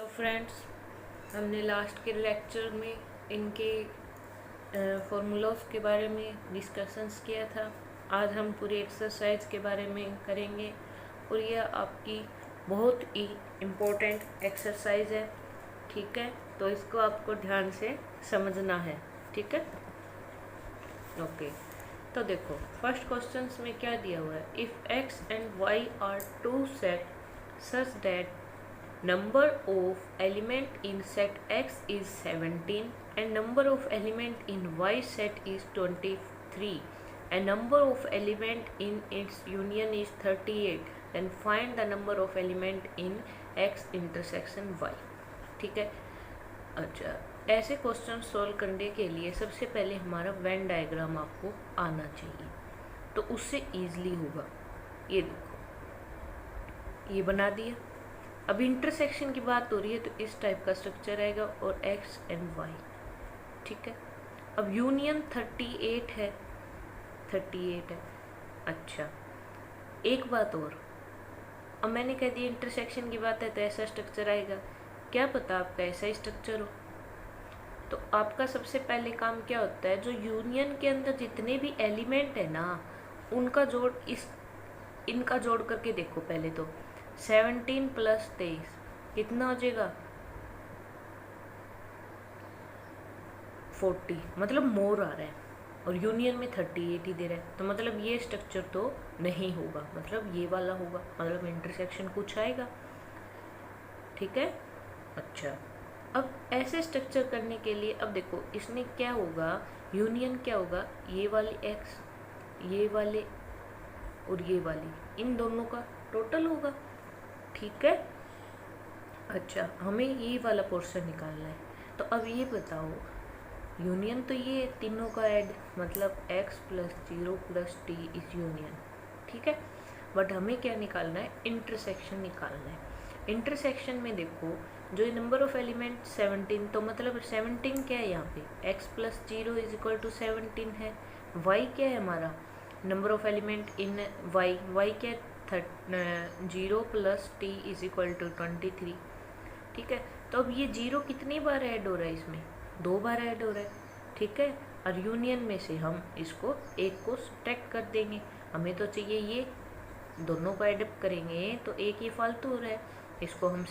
तो फ्रेंड्स, हमने लास्ट के लेक्चर में इनके फॉर्मूलाज के बारे में डिस्कशंस किया था। आज हम पूरी एक्सरसाइज के बारे में करेंगे और यह आपकी बहुत ही इम्पोर्टेंट एक्सरसाइज है। ठीक है, तो इसको आपको ध्यान से समझना है। ठीक है, ओके। तो देखो, फर्स्ट क्वेश्चन में क्या दिया हुआ है। If X and Y are two set such that number of element in set X is 17 and number of element in Y set is 23 and number of element in its union is 38, then find the number of element in X intersection Y। ठीक है, अच्छा, ऐसे question solve करने के लिए सबसे पहले हमारा वेन डायग्राम आपको आना चाहिए, तो उससे ईजिली होगा। ये देखो, ये बना दिया। अब इंटरसेक्शन की बात हो रही है तो इस टाइप का स्ट्रक्चर आएगा और एक्स एंड वाई। ठीक है, अब यूनियन 38 है, 38 है। अच्छा, एक बात और, अब मैंने कह दिया इंटरसेक्शन की बात है तो ऐसा स्ट्रक्चर आएगा। क्या पता आपका ऐसा ही स्ट्रक्चर हो, तो आपका सबसे पहले काम क्या होता है, जो यूनियन के अंदर जितने भी एलिमेंट है ना, उनका जोड़ इनका जोड़ करके देखो। पहले तो 17 + 23 कितना हो जाएगा, 40, मतलब मोर आ रहा है और यूनियन में 38 ही दे रहा है, तो मतलब ये स्ट्रक्चर तो नहीं होगा, मतलब ये वाला होगा, मतलब इंटरसेक्शन कुछ आएगा। ठीक है, अच्छा, अब ऐसे स्ट्रक्चर करने के लिए अब देखो इसमें क्या होगा, यूनियन क्या होगा, ये वाली एक्स, ये वाले और ये वाली, इन दोनों का टोटल होगा। ठीक है, अच्छा, हमें ये वाला पोर्शन निकालना है। तो अब ये बताओ, यूनियन तो ये तीनों का ऐड, मतलब x + 0 + t इज यूनियन। ठीक है, बट हमें क्या निकालना है, इंटरसेक्शन निकालना है। इंटरसेक्शन में देखो, जो नंबर ऑफ एलिमेंट 17, तो मतलब 17 क्या है यहाँ पे, x + 0 = 17 है। y क्या है हमारा, number of element in y क्या है, 0 + t = 23। ठीक है, तो अब ये 0 कितनी बार ऐड हो रहा है, इसमें 2 बार ऐड हो रहा है। ठीक है, और यूनियन में से हम इसको एक को सब्ट्रैक्ट कर देंगे। हमें तो चाहिए ये, दोनों को एड करेंगे तो एक ये फालतू हो रहा है, इसको हम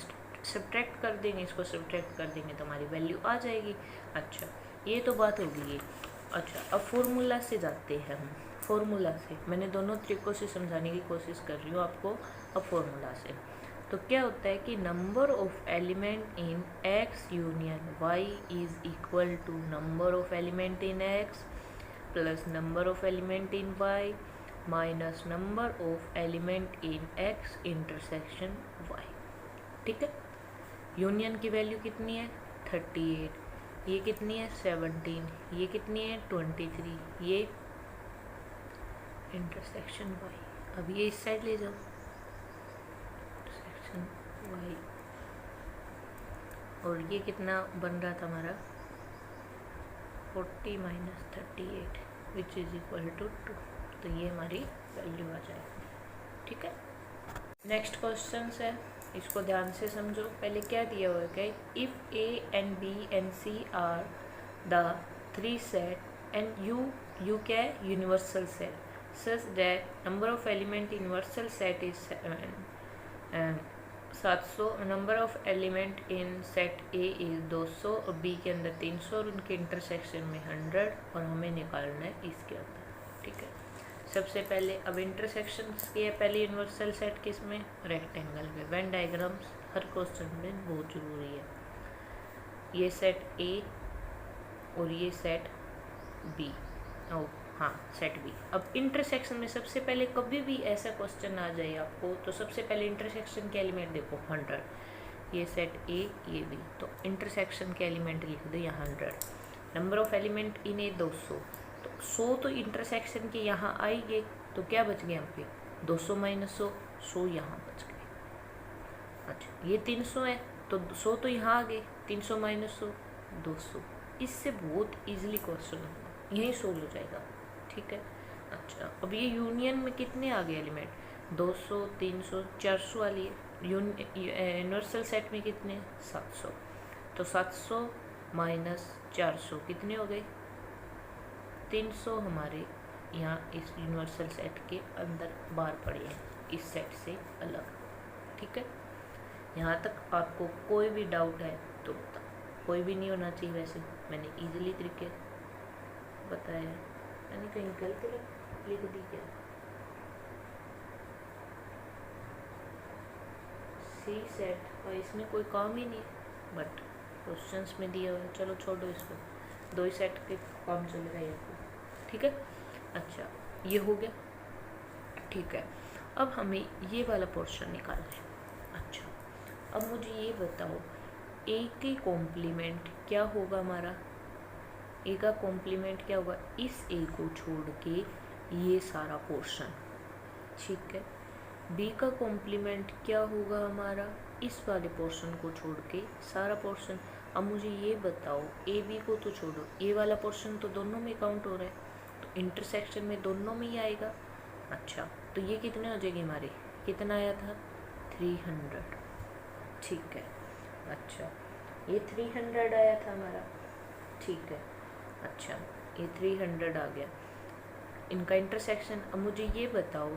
सब्ट्रैक्ट कर देंगे, इसको सब्ट्रैक्ट कर देंगे तो हमारी वैल्यू आ जाएगी। अच्छा, ये तो बात होगी ये। अच्छा, अब फॉर्मूला से जाते हैं हम। फॉर्मूला से मैंने दोनों तरीकों से समझाने की कोशिश कर रही हूँ आपको। अब फॉर्मूला से तो क्या होता है कि number of element in X union Y is equal to number of element in X plus number of element in Y minus number of element in X intersection Y. ठीक है, यूनियन की value कितनी है, 38, ये कितनी है, 17, ये कितनी है, 23, ये इंटरसेक्शन वाई। अब ये इस साइड ले जाओ, इंटरसेक्शन वाई, और ये कितना बन रहा था हमारा, 40 - 38 विच इज इक्वल टू 2, तो ये हमारी वैल्यू आ जाएगी। ठीक है, नेक्स्ट क्वेश्चन है, इसको ध्यान से समझो। पहले क्या दिया हुआ है, if A and B and C are the 3 set and U क्या है, universal set, such that number of element universal set is 700, number of element in set A is 200 और बी के अंदर 300 और उनके इंटरसेक्शन में 100, और हमें निकालना है इसके अंदर। ठीक है, सबसे पहले अब इंटरसेक्शन की है, पहले यूनिवर्सल सेट किस में, रेक्टेंगल में। वेन डायग्राम्स हर क्वेश्चन में बहुत ज़रूरी है। ये सेट ए और ये सेट बी, ओ हाँ, सेट बी। अब इंटरसेक्शन में सबसे पहले कभी भी ऐसा क्वेश्चन आ जाए आपको, तो सबसे पहले इंटरसेक्शन के एलिमेंट देखो 100, ये सेट ए ये बी, तो इंटरसेक्शन के एलिमेंट लिख दो यहाँ 100। नंबर ऑफ एलिमेंट इन ए 200, तो 100 तो इंटरसेक्शन के यहाँ आएंगे, तो क्या बच गया यहाँ पे, 200 - 100, 100 यहाँ बच गए। अच्छा, ये 300 है तो 100 तो यहाँ आ गए, 300 - 100, 200। इससे बहुत इजीली क्वेश्चन होगा, यही सोल्व हो जाएगा। ठीक है, अच्छा, अब ये यूनियन में कितने आ गए एलिमेंट, 200, 300, 400 वाली है, यूनिवर्सल सेट में कितने 700, तो 700 माइनस 400 कितने हो गए 300 हमारे यहाँ इस यूनिवर्सल सेट के अंदर बाहर पड़े हैं इस सेट से अलग। ठीक है, यहाँ तक आपको कोई भी डाउट है तो कोई भी नहीं होना चाहिए, वैसे मैंने इजीली तरीके बताया है। मैंने कहीं गलती लिख दी क्या, सी सेट और इसमें कोई काम ही नहीं है बट क्वेश्चंस में दिया हुआ है। चलो छोड़ो इसको, दो ही सेट के काम चलेगा ये आपको। ठीक है, अच्छा ये हो गया। ठीक है, अब हमें ये वाला पोर्शन निकालना है। अच्छा, अब मुझे ये बताओ ए के कॉम्प्लीमेंट क्या होगा हमारा, ए का कॉम्प्लीमेंट क्या होगा, इस ए को छोड़ के ये सारा पोर्शन। ठीक है, बी का कॉम्प्लीमेंट क्या होगा हमारा, इस वाले पोर्शन को छोड़ के सारा पोर्शन। अब मुझे ये बताओ ए बी को तो छोड़ो, ए वाला पोर्शन तो दोनों में काउंट हो रहा है, तो इंटरसेक्शन में दोनों में ही आएगा। अच्छा, तो ये कितने हो जाएगी हमारे, कितना आया था 300। ठीक है, अच्छा ये 300 आया था हमारा। ठीक है, अच्छा ये 300 आ गया इनका इंटरसेक्शन। अब मुझे ये बताओ,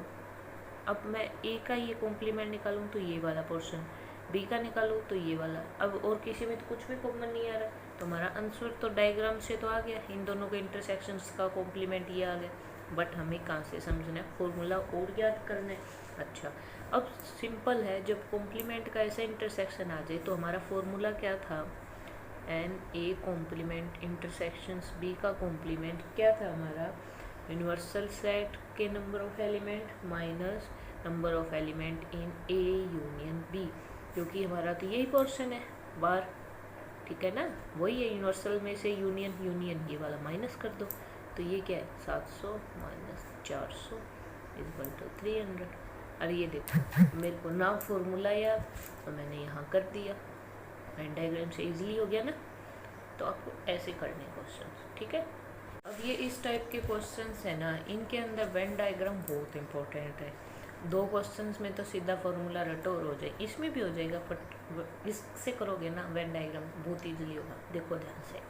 अब मैं ए का ये कॉम्प्लीमेंट निकालूं तो ये वाला पोर्शन, बी का निकालूं तो ये वाला, अब और किसी में तो कुछ भी कॉमन नहीं आ रहा, तो हमारा आंसर तो डायग्राम से तो आ गया, इन दोनों के इंटरसेक्शंस का कॉम्प्लीमेंट ये आ गया। बट हमें कहाँ से समझना है, फॉर्मूला और याद करना है। अच्छा, अब सिंपल है, जब कॉम्प्लीमेंट का ऐसा इंटरसेक्शन आ जाए तो हमारा फॉर्मूला क्या था, n A complement intersections B का कॉम्प्लीमेंट क्या था हमारा, यूनिवर्सल सेट के number of element minus number of element in A union B, क्योंकि हमारा तो यही पोर्शन है बार। ठीक है ना, वही है यूनिवर्सल में से यूनियन, यूनियन ये वाला माइनस कर दो, तो ये क्या है 700 माइनस 400 इक्वल टू 300। अरे ये देखो मेरे को ना फॉर्मूला याद तो मैंने यहाँ कर दिया, वेन डायग्राम से इजीली हो गया ना। तो आपको ऐसे करने क्वेश्चन। ठीक है, अब ये इस टाइप के क्वेश्चंस है ना, इनके अंदर वेन डायग्राम बहुत इंपॉर्टेंट है। दो क्वेश्चंस में तो सीधा फॉर्मूला रटो और हो जाए, इसमें भी हो जाएगा, बट इससे करोगे ना वेन डायग्राम बहुत इजीली होगा। देखो ध्यान से,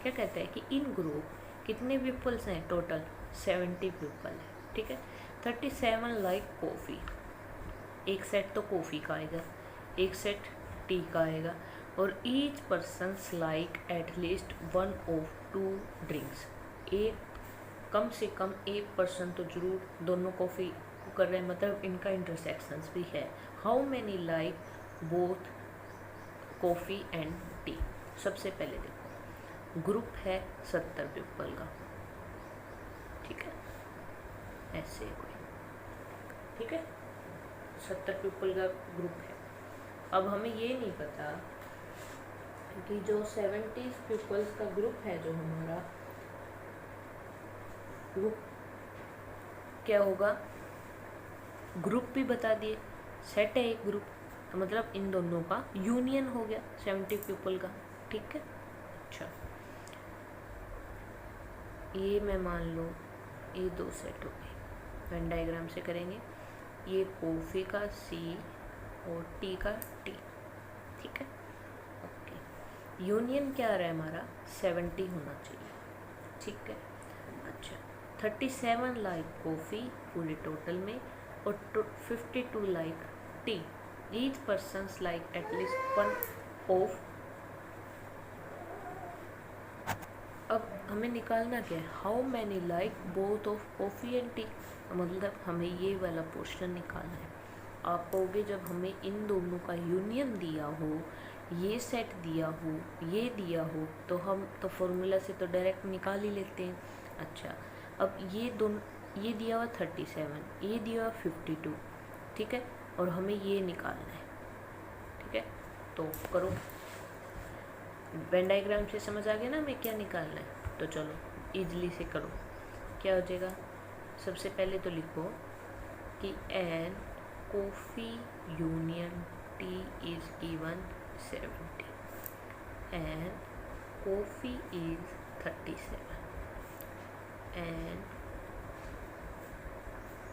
क्या कहता है कि इन ग्रुप कितने पीपल्स हैं, टोटल 70 पीपल है। ठीक है, 37 लाइक कॉफ़ी, एक सेट तो कॉफ़ी का आएगा, एक सेट टी का आएगा, और each persons like at least 1 of 2 drinks, एक कम से कम एक पर्सन तो जरूर दोनों कॉफ़ी कर रहे हैं, मतलब इनका इंटरसेक्शंस भी है। How many like both coffee and T. सबसे पहले देखो ग्रुप है 70 पीपल का, ठीक है, ऐसे कोई, ठीक है 70 पीपल का ग्रुप है। अब हमें ये नहीं पता कि जो 70 पीपल्स का ग्रुप है, जो हमारा ग्रुप क्या होगा, ग्रुप भी बता दिए, सेट है एक ग्रुप, तो मतलब इन दोनों का यूनियन हो गया 70 पीपल का। ठीक है, अच्छा ये मैं मान लो ये दो सेट हो गए, वेन डायग्राम से करेंगे, ये कॉफ़ी का सी और टी का टी। ठीक है, ओके, यूनियन क्या आ रहा है हमारा 70 होना चाहिए। ठीक है, अच्छा 37 लाइक कॉफ़ी पूरे टोटल में, और 52 like T, each persons like at least 1 of. अब हमें निकालना क्या है, how many like both of coffee and T, मतलब हमें ये वाला पोर्शन निकालना है। आप कहोगे जब हमें इन दोनों का यूनियन दिया हो, ये सेट दिया हो, ये दिया हो, तो हम तो फॉर्मूला से तो डायरेक्ट निकाल ही लेते हैं। अच्छा, अब ये दोनों, ये दिया हुआ 37, ये दिया हुआ 52, ठीक है, और हमें ये निकालना है। ठीक है, तो करो, वेन डायग्राम से समझ आ गया ना हमें क्या निकालना है, तो चलो इजली से करो। क्या हो जाएगा, सबसे पहले तो लिखो कि n coffee union T is given 70 and coffee is 37 and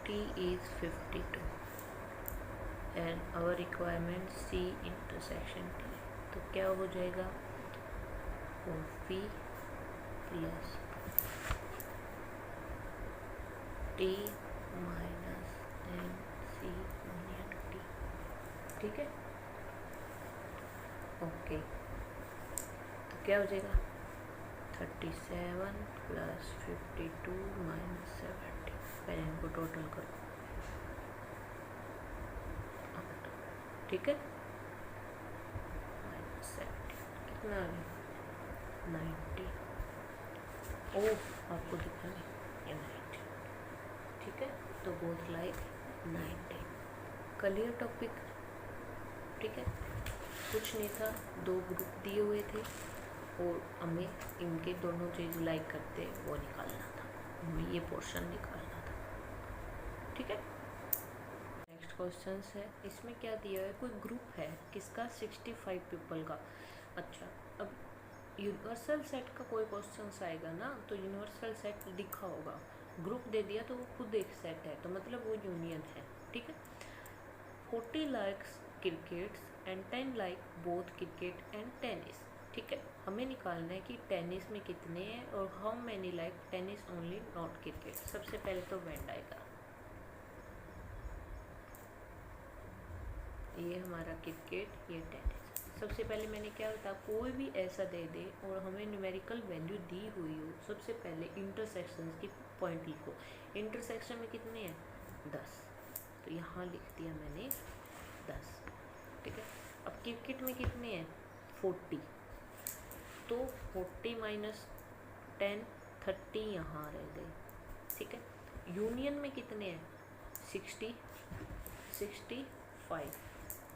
T is 52, and our requirement C intersection T, तो क्या हो जाएगा O P plus T minus n C union T. ठीक है, ओके। तो क्या हो जाएगा 37 प्लस 52 माइनस 70। पहले इनको टोटल करो, ठीक है, माइनस 70 कितना आ गया 90। ओह आपको दिखा नहीं ये 90, ठीक है। तो बोथ लाइक 90। क्लियर टॉपिक, ठीक है। कुछ नहीं था, दो ग्रुप दिए हुए थे और हमें इनके दोनों चीज़ लाइक करते वो निकालना था, हमें ये पोर्शन निकालना था, ठीक है। नेक्स्ट क्वेश्चन है, इसमें क्या दिया है, कोई ग्रुप है किसका 65 पीपल का। अच्छा, अब यूनिवर्सल सेट का कोई क्वेश्चन आएगा ना, तो यूनिवर्सल सेट लिखा होगा, ग्रुप दे दिया तो वो खुद एक सेट है, तो मतलब वो यूनियन है, ठीक है। 40 likes crickets and 10 like both cricket and tennis, ठीक है। हमें निकालना है कि टेनिस में कितने हैं और how many like tennis only not cricket. सबसे पहले तो वेन डायग्राम, ये हमारा क्रिकेट, ये टेनिस। सबसे पहले मैंने क्या बताया, कोई भी ऐसा दे दे और हमें न्यूमेरिकल वैल्यू दी हुई हो, सबसे पहले इंटरसेक्शन की पॉइंट लिखो। इंटरसेक्शन में कितने हैं 10, तो यहाँ लिख दिया मैंने 10, ठीक है। अब क्रिकेट में कितने हैं 40, तो 40 माइनस 10 30 यहाँ रह गए, ठीक है। यूनियन में कितने हैं 65,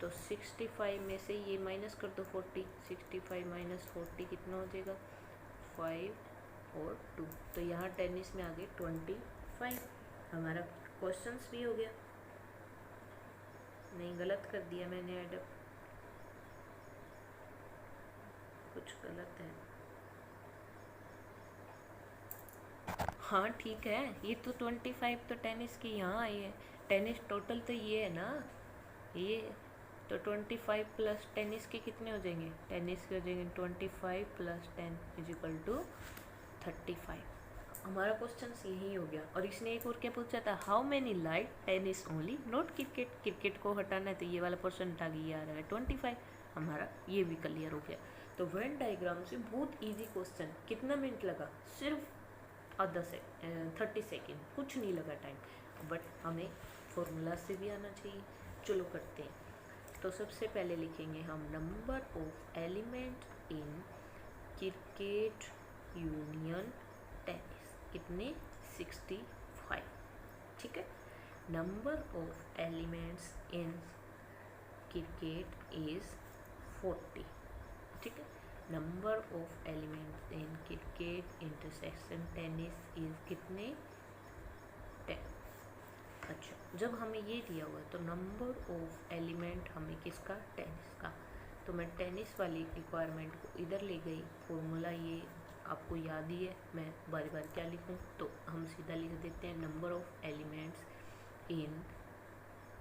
तो 65 में से ये माइनस कर दो 40, 65 माइनस 40 कितना हो जाएगा 5 और 2, तो यहाँ टेनिस में आ गए 25। हमारा क्वेश्चंस भी हो गया, नहीं गलत कर दिया मैंने एडप, कुछ गलत है, हाँ ठीक है। ये तो 25 तो टेनिस की यहाँ आई है, टेनिस टोटल तो ये है ना, ये तो 25 प्लस टेनिस के कितने हो जाएंगे, टेनिस के हो जाएंगे 25 प्लस 10 इज इक्वल टू 35। हमारा क्वेश्चन यही हो गया। और इसने एक और क्या पूछा था, how many like tennis only not cricket, cricket को हटाना है तो ये वाला पोर्शन हटा के ये आ रहा है 25, हमारा ये भी क्लियर हो गया। तो वेन डायग्राम से बहुत ईजी क्वेश्चन, कितना मिनट लगा, सिर्फ आधा से 30 सेकेंड, कुछ नहीं लगा टाइम, बट हमें फॉर्मूला से भी आना चाहिए। चलो करते हैं। तो सबसे पहले लिखेंगे हम number of element in cricket union tennis, कितने 65, ठीक है। Number of elements in cricket is 40, ठीक है। Number of elements in cricket intersection tennis is कितने 10। अच्छा, जब हमें ये दिया हुआ है तो नंबर ऑफ एलिमेंट हमें किसका टेनिस का, तो मैं टेनिस वाली रिक्वायरमेंट को इधर ले गई। फॉर्मूला ये आपको याद ही है, मैं बार बार क्या लिखूं, तो हम सीधा लिख देते हैं number of elements in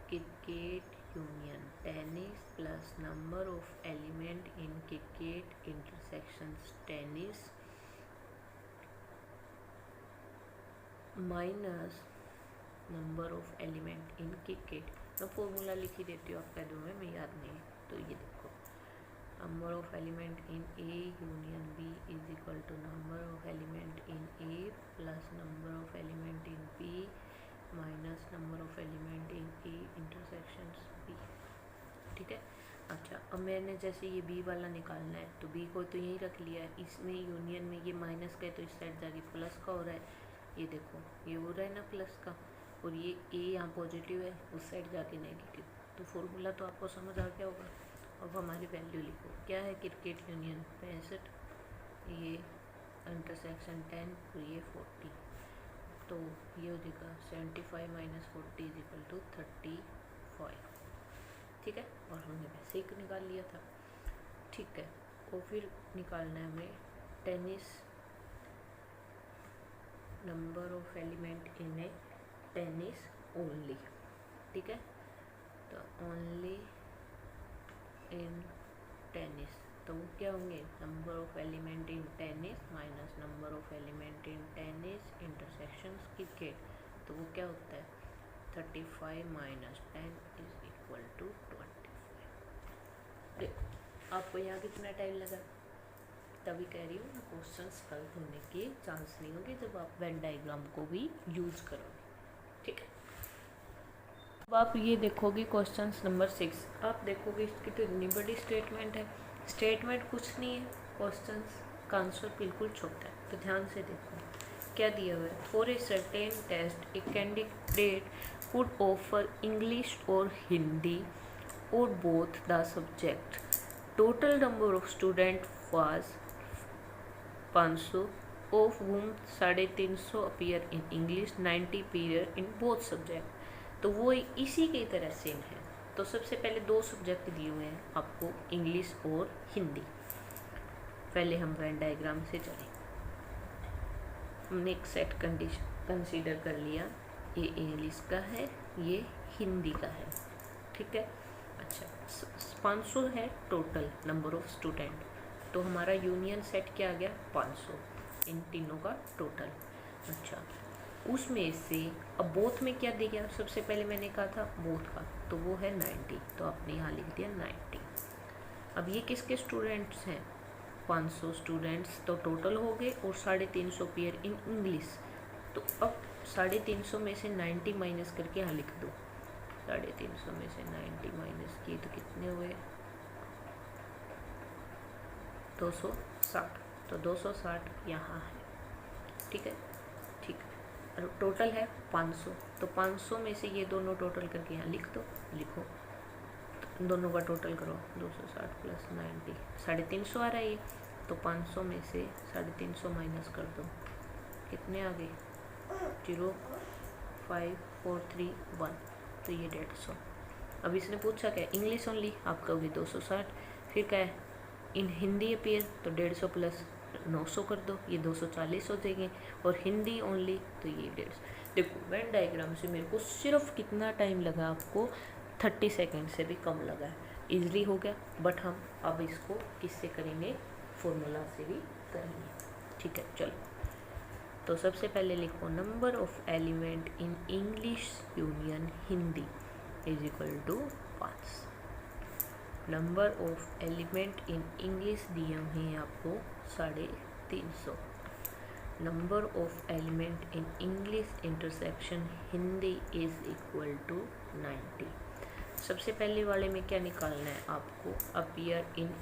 cricket union tennis plus number of element in cricket intersections tennis minus number of element in cricket. मैं फॉर्मूला लिख ही देती हूँ, आप कह दूँगा मैं याद नहीं है। तो ये देखो, number of element in A union B is equal to number of element in A plus number of element in B minus number of element in A intersections B, ठीक है। अच्छा, अब मैंने जैसे ये बी वाला निकालना है तो बी को तो यहीं रख लिया है, इसमें यूनियन में ये माइनस का है तो इस साइड जाके प्लस का हो रहा है, ये देखो ये हो रहा है ना प्लस का, और ये ए यहाँ पॉजिटिव है उस साइड जाके नेगेटिव। तो फॉर्मूला तो आपको समझ आ गया होगा। अब हमारी वैल्यू लिखो, क्या है क्रिकेट यूनियन 65, ये इंटरसेक्शन 10 और ये 40, तो ये हो जाएगा 75 माइनस 40 इज इक्वल टू 35, ठीक है। और हमने वैसे ही निकाल लिया था, ठीक है। और फिर निकालना है हमें tennis number of element in A tennis only, ठीक है। तो ओनली इन टेनिस, तो वो क्या होंगे, number of element in tennis minus number of element in tennis intersection cricket, तो वो क्या होता है 35 माइनस 10 इज इक्वल टू 25। देखो आपको यहाँ कितना टाइम लगा, तभी कह रही हूँ क्वेश्चंस गलत होने के चांस नहीं होंगे जब आप वेन डायग्राम को भी यूज करोगे, ठीक है। अब आप ये देखोगे क्वेश्चन नंबर 6, आप देखोगे इसकी तो इतनी बड़ी स्टेटमेंट है, स्टेटमेंट कुछ नहीं है, क्वेश्चन का आंसर बिल्कुल छोटा है, तो ध्यान से देखो क्या दिया हुआ है। For a certain test a candidate would offer English और हिंदी और both the subject, total number of student was 500 of whom 350 appear in English, 90 appear in both subject, तो वो इसी की तरह सेम है। तो सबसे पहले दो सब्जेक्ट दिए हुए हैं आपको, इंग्लिश और हिंदी। पहले हम वेन डायग्राम से चलें, हमने एक सेट कंडीशन कंसीडर कर लिया, ये इंग्लिश का है, ये हिंदी का है, ठीक है। अच्छा 500 है टोटल नंबर ऑफ स्टूडेंट, तो हमारा यूनियन सेट क्या आ गया 500, इन तीनों का टोटल। अच्छा उसमें से अब बोथ में क्या दे गया, सबसे पहले मैंने कहा था बोथ का, तो वो है 90, तो आपने यहाँ लिख दिया 90। अब ये किसके स्टूडेंट्स हैं 500 स्टूडेंट्स, तो टोटल हो गए, और 350 पेयर इन इंग्लिश, तो अब 350 में से 90 माइनस करके यहाँ लिख दो, 350 में से 90 माइनस किए तो कितने हुए 260, तो 260 यहाँ है, ठीक है, ठीक है। और टोटल है 500, तो 500 में से ये दोनों टोटल करके यहाँ लिख दो, लिखो तो दोनों का टोटल करो, 260 प्लस 90 350 आ रहा है ये, तो 500 में से 350 माइनस कर दो, कितने आ गए 05431, तो ये 150। अब इसने पूछा क्या इंग्लिश ओनली, आप कहोगे 260, फिर क्या है इन हिंदी अपीयर, तो 150 प्लस 900 कर दो, ये 240 हो जाएंगे, और हिंदी ओनली तो ये 150। देखो वेन डायग्राम से मेरे को सिर्फ कितना टाइम लगा, आपको 30 सेकेंड से भी कम लगा है, ईजिली हो गया। बट हम अब इसको किससे करेंगे, फॉर्मूला से भी करेंगे, ठीक है। चलो तो सबसे पहले लिखो number of element in English union Hindi is equal to 5। Number of element in English दिए हुए हैं आपको 350। Number of element in English intersection Hindi is equal to 90। सबसे पहले वाले में क्या निकालना है आपको, appear in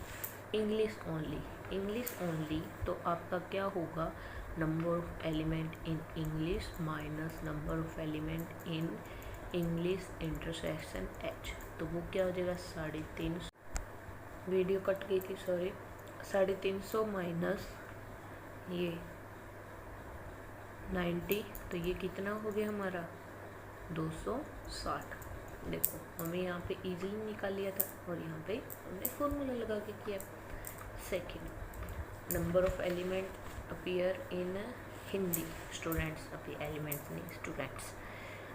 English only, English only, तो आपका क्या होगा number of element in English minus number of element in English intersection H, तो वो क्या हो जाएगा 350, वीडियो कट गई थी सॉरी, 350 माइनस ये 90, तो ये कितना हो गया हमारा 260। देखो हमें यहाँ पे इजीली निकाल लिया था, और यहाँ पे हमने फॉर्मूला लगा के किया। Second number of element appear in Hindi, students appear, elements नहीं students.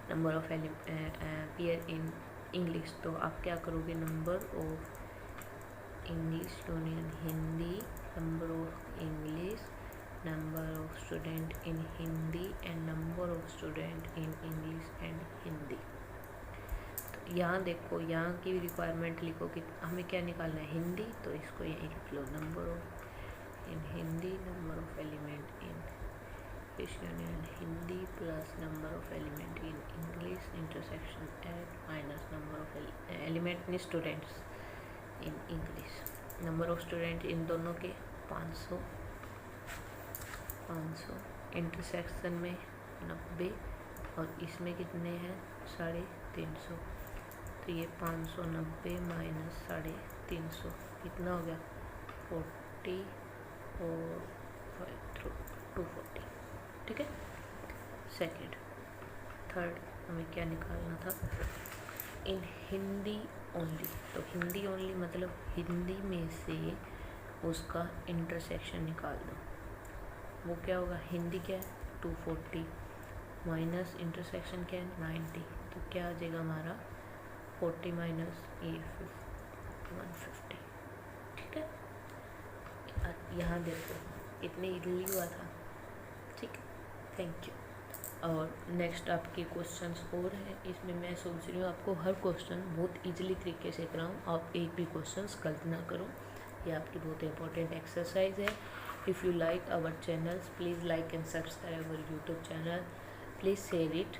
Number of appear in English, तो आप क्या करोगे number of English union Hindi, number of English, number of student in Hindi and number of student in English and Hindi. तो यहाँ देखो यहाँ की रिक्वायरमेंट लिखो कि हमें क्या निकालना है हिंदी, तो इसको यहीं लिख लो number of in Hindi, number of element in English union Hindi plus number of element in English intersection at minus number of element in students in English. Number of student in दोनों के 500, इंटरसेक्शन में 90, और इसमें कितने हैं 350, तो ये 590 माइनस 350 कितना हो गया 40 और 240, ठीक है। सेकंड थर्ड हमें क्या निकालना था इन हिंदी ओनली, तो हिंदी ओनली मतलब हिंदी में से उसका इंटरसेक्शन निकाल दो, वो क्या होगा हिंदी क्या है 240 माइनस इंटरसेक्शन क्या है 90, तो क्या आ जाएगा हमारा 40 माइनस ए 150, ठीक है। यहाँ देखो कितनी इजीली हुआ था, ठीक है। Thank you. और नेक्स्ट आपके क्वेश्चंस और हैं, इसमें मैं सोच रही हूँ आपको हर क्वेश्चन बहुत इजीली तरीके से कराऊँ, आप एक भी क्वेश्चंस गलत ना करो। ये आपकी बहुत इंपॉर्टेंट एक्सरसाइज है। If you like our channels please like and subscribe our YouTube channel, please share it.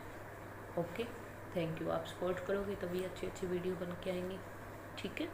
Okay, thank you. आप सपोर्ट करोगे तभी अच्छी अच्छी वीडियो बन के आएंगी, ठीक है।